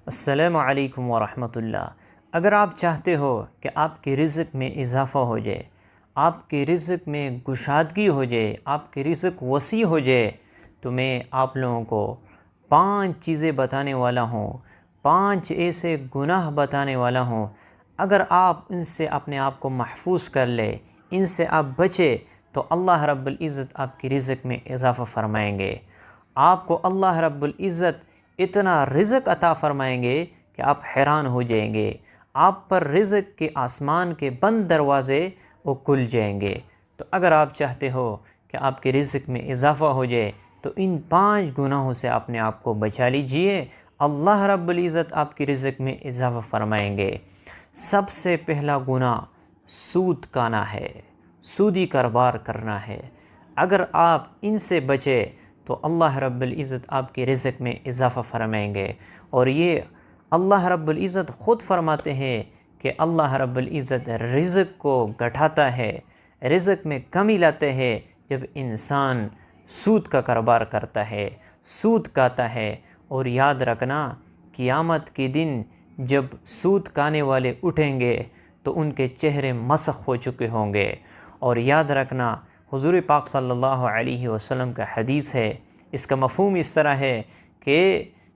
السلام علیکم ورحمۃ اللہ۔ اگر آپ چاہتے ہو کہ آپ کے رزق میں اضافہ ہو جائے، آپ کے رزق میں گشادگی ہو جائے، آپ کے رزق وسیع ہو جائے، تو میں آپ لوگوں کو 5 چیزیں بتانے والا ہوں، 5 ایسے گناہ بتانے والا ہوں۔ اگر آپ ان سے اپنے آپ کو محفوظ کر لے، ان سے آپ بچے، تو اللہ رب العزت آپ کی رزق میں اضافہ فرمائیں گے۔ آپ کو اللہ رب العزت اتنا رزق عطا فرمائیں گے کہ آپ حیران ہو جائیں گے۔ آپ پر رزق کے آسمان کے بند دروازے وہ کھل جائیں گے۔ تو اگر آپ چاہتے ہو کہ آپ کے رزق میں اضافہ ہو جائے تو ان 5 گناہوں سے اپنے آپ کو بچا لیجئے، اللہ رب العزت آپ کی رزق میں اضافہ فرمائیں گے۔ سب سے پہلا گناہ سود کھانا ہے، سودی کاروبار کرنا ہے۔ اگر آپ ان سے بچے تو اللہ رب العزت آپ کے رزق میں اضافہ فرمائیں گے۔ اور یہ اللہ رب العزت خود فرماتے ہیں کہ اللہ رب العزت رزق کو گھٹاتا ہے، رزق میں کمی لاتے ہیں جب انسان سود کا کاروبار کرتا ہے، سود کھاتا ہے۔ اور یاد رکھنا، قیامت کے دن جب سود کھانے والے اٹھیں گے تو ان کے چہرے مسخ ہو چکے ہوں گے۔ اور یاد رکھنا، حضور پاک صلی اللہ علیہ وسلم کا حدیث ہے، اس کا مفہوم اس طرح ہے کہ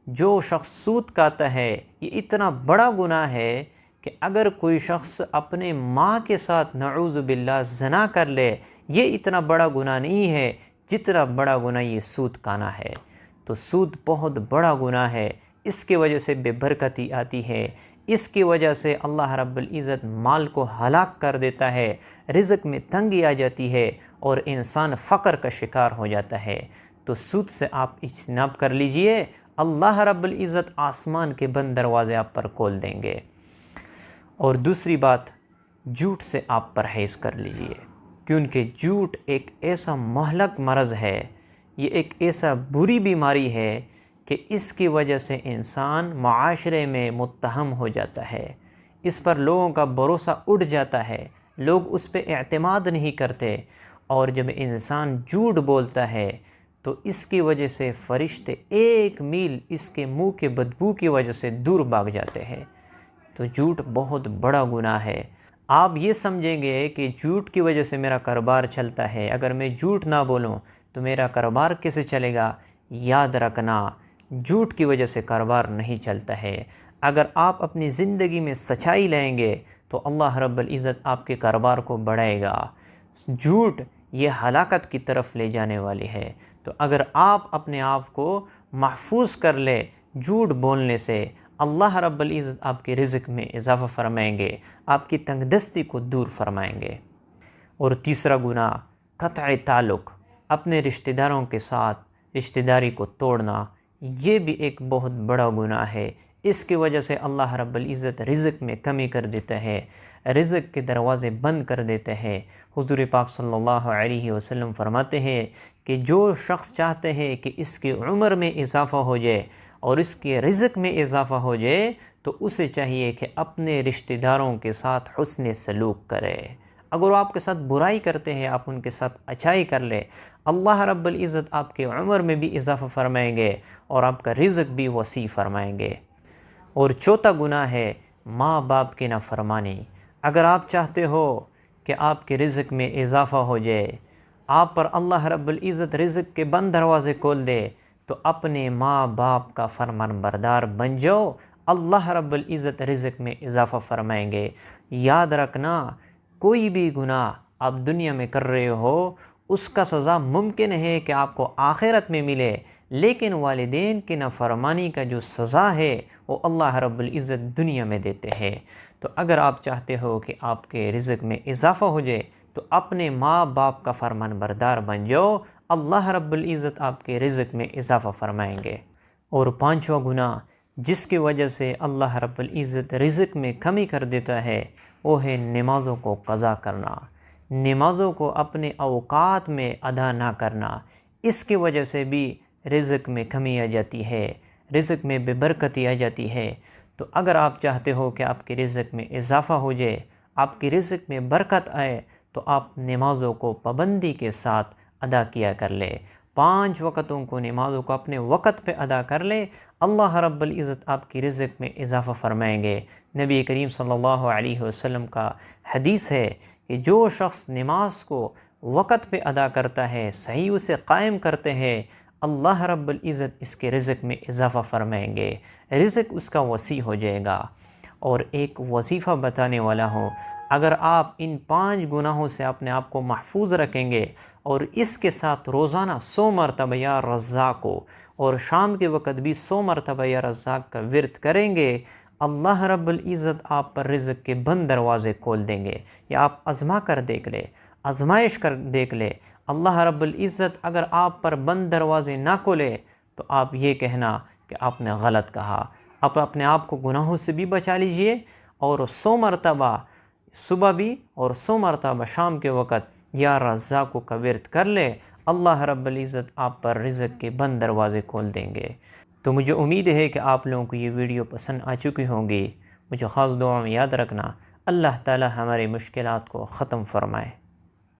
جو شخص سود کھاتا ہے یہ اتنا بڑا گناہ ہے کہ اگر کوئی شخص اپنے ماں کے ساتھ نعوذ باللہ زنا کر لے، یہ اتنا بڑا گناہ نہیں ہے جتنا بڑا گناہ یہ سود کھانا ہے۔ تو سود بہت بڑا گناہ ہے، اس کی وجہ سے بے برکتی آتی ہے، اس کی وجہ سے اللہ رب العزت مال کو ہلاک کر دیتا ہے، رزق میں تنگی آ جاتی ہے اور انسان فقر کا شکار ہو جاتا ہے۔ تو سود سے آپ اجتناب کر لیجئے، اللہ رب العزت آسمان کے بند دروازے آپ پر کھول دیں گے۔ اور دوسری بات، جھوٹ سے آپ پرہیز کر لیجئے، کیونکہ جھوٹ ایک ایسا مہلک مرض ہے، یہ ایک ایسا بری بیماری ہے کہ اس کی وجہ سے انسان معاشرے میں متہم ہو جاتا ہے، اس پر لوگوں کا بھروسہ اٹھ جاتا ہے، لوگ اس پہ اعتماد نہیں کرتے۔ اور جب انسان جھوٹ بولتا ہے تو اس کی وجہ سے فرشتے 1 میل اس کے منہ کے بدبو کی وجہ سے دور بھاگ جاتے ہیں۔ تو جھوٹ بہت بڑا گناہ ہے۔ آپ یہ سمجھیں گے کہ جھوٹ کی وجہ سے میرا کاروبار چلتا ہے، اگر میں جھوٹ نہ بولوں تو میرا کاروبار کیسے چلے گا؟ یاد رکھنا، جھوٹ کی وجہ سے کاروبار نہیں چلتا ہے۔ اگر آپ اپنی زندگی میں سچائی لائیں گے تو اللہ رب العزت آپ کے کاروبار کو بڑھائے گا۔ جھوٹ یہ ہلاکت کی طرف لے جانے والی ہے۔ تو اگر آپ اپنے آپ کو محفوظ کر لے جھوٹ بولنے سے، اللہ رب العزت آپ کے رزق میں اضافہ فرمائیں گے، آپ کی تنگ دستی کو دور فرمائیں گے۔ اور تیسرا گناہ، قطع تعلق، اپنے رشتہ داروں کے ساتھ رشتہ داری کو توڑنا، یہ بھی ایک بہت بڑا گناہ ہے۔ اس کی وجہ سے اللہ رب العزت رزق میں کمی کر دیتا ہے، رزق کے دروازے بند کر دیتے ہیں۔ حضور پاک صلی اللہ علیہ وسلم فرماتے ہیں کہ جو شخص چاہتے ہیں کہ اس کی عمر میں اضافہ ہو جائے اور اس کے رزق میں اضافہ ہو جائے تو اسے چاہیے کہ اپنے رشتہ داروں کے ساتھ حسن سلوک کرے۔ اگر وہ آپ کے ساتھ برائی کرتے ہیں، آپ ان کے ساتھ اچھائی کر لے، اللہ رب العزت آپ کے عمر میں بھی اضافہ فرمائیں گے اور آپ کا رزق بھی وسیع فرمائیں گے۔ اور چوتھا گناہ ہے ماں باپ کی نافرمانی۔ اگر آپ چاہتے ہو کہ آپ کے رزق میں اضافہ ہو جائے، آپ پر اللہ رب العزت رزق کے بند دروازے کھول دے، تو اپنے ماں باپ کا فرمان بردار بن جاؤ، اللہ رب العزت رزق میں اضافہ فرمائیں گے۔ یاد رکھنا، کوئی بھی گناہ آپ دنیا میں کر رہے ہو اس کا سزا ممکن ہے کہ آپ کو آخرت میں ملے، لیکن والدین کی نافرمانی کا جو سزا ہے وہ اللہ رب العزت دنیا میں دیتے ہیں۔ تو اگر آپ چاہتے ہو کہ آپ کے رزق میں اضافہ ہو جائے تو اپنے ماں باپ کا فرمان بردار بن جاؤ، اللہ رب العزت آپ کے رزق میں اضافہ فرمائیں گے۔ اور 5واں گناہ جس کی وجہ سے اللہ رب العزت رزق میں کمی کر دیتا ہے، وہ ہے نمازوں کو قضا کرنا، نمازوں کو اپنے اوقات میں ادا نہ کرنا۔ اس کی وجہ سے بھی رزق میں کمی آ جاتی ہے، رزق میں بے برکتی آ جاتی ہے۔ تو اگر آپ چاہتے ہو کہ آپ کے رزق میں اضافہ ہو جائے، آپ کے رزق میں برکت آئے، تو آپ نمازوں کو پابندی کے ساتھ ادا کیا کر لے۔ 5 وقتوں کو نمازوں کو اپنے وقت پہ ادا کر لے، اللہ رب العزت آپ کی رزق میں اضافہ فرمائیں گے۔ نبی کریم صلی اللہ علیہ وسلم کا حدیث ہے کہ جو شخص نماز کو وقت پہ ادا کرتا ہے، صحیح اسے قائم کرتے ہیں، اللہ رب العزت اس کے رزق میں اضافہ فرمائیں گے، رزق اس کا وسیع ہو جائے گا۔ اور ایک وظیفہ بتانے والا ہوں، اگر آپ ان 5 گناہوں سے اپنے آپ کو محفوظ رکھیں گے اور اس کے ساتھ روزانہ 100 مرتبہ یا رزاق کو، اور شام کے وقت بھی 100 مرتبہ یا رزاق کا ورد کریں گے، اللہ رب العزت آپ پر رزق کے بند دروازے کھول دیں گے۔ یا آپ آزما کر دیکھ لے، آزمائش کر دیکھ لے، اللہ رب العزت اگر آپ پر بند دروازے نہ کھولے تو آپ یہ کہنا کہ آپ نے غلط کہا۔ آپ اپنے آپ کو گناہوں سے بھی بچا لیجئے، اور 100 مرتبہ صبح بھی اور 100 مرتبہ شام کے وقت یا رزاق کا ورد کر لے، اللہ رب العزت آپ پر رزق کے بند دروازے کھول دیں گے۔ تو مجھے امید ہے کہ آپ لوگوں کو یہ ویڈیو پسند آ چکی ہوں گی۔ مجھے خاص دعا میں یاد رکھنا، اللہ تعالی ہماری مشکلات کو ختم فرمائے۔